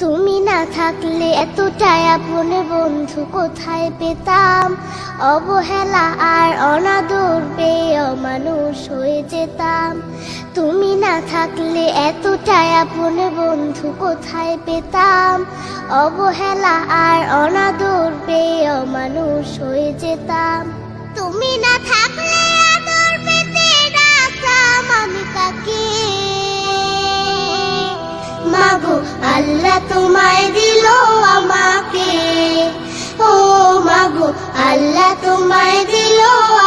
তুমি না থাকলে এতটাই আপন বন্ধু কোথায় পেতাম। অবহেলা আর অনাদর পেয়ে অমানুষ হয়ে যেতাম। তুমি না থাকলে এতটাই আপন বন্ধু কোথায় পেতাম। অবহেলা আর অনাদর পেয়ে অমানুষ হয়ে যেতাম। তুমি না থাকলে আদর পেতে রাখতাম আমি কাকে। মাগো আল্লাহ তোমায় দিল আমাকে, ও মাগো আল্লাহ তোমায় দিল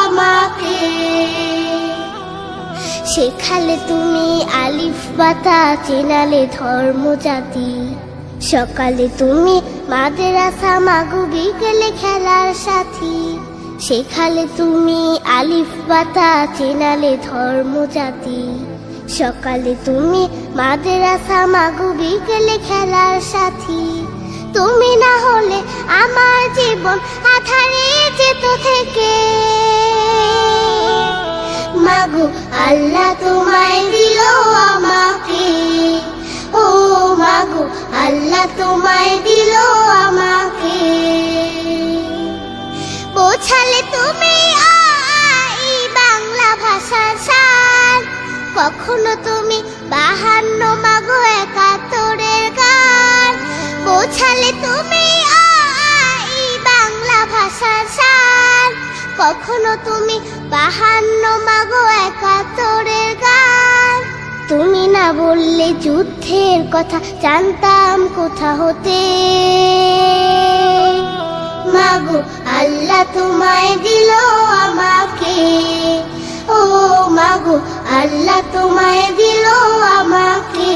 আমাকে। শেখালে তুমি আলিফ বাতা, চেনালে ধর্ম জাতি। সকালে তুমি মাদ্রাসা, মাগো বিকেলে খেলার সাথী। শেখালে তুমি আলিফ বাতা, চেনালে ধর্ম জাতি। সকালে তুমি মাদ্রাসা, মাগো বিকেলে খেলার সাথী। তুমি না হলে আমার জীবন আধারে যেত থেকে। মাগো আল্লাহ তোমায় দিল আমাকে, ও মাগো আল্লাহ তোমায় দিল আমাকে। বোঝালে তুমি আ আ ই বাংলা ভাষার সার। কখনো তুমি 52 মাগো 71-এর গান। বোঝালে তুমি আ আ ই বাংলা ভাষার সার। কখনো তুমি 52 মাগো 71-এর গান। তুমি না বললে যুদ্ধের কথা জানতাম কোথা হতে। মাগো আল্লাহ তোমায় দিল আমাকে, ও মাগো আল্লাহ তোমায় দিল আমাকে।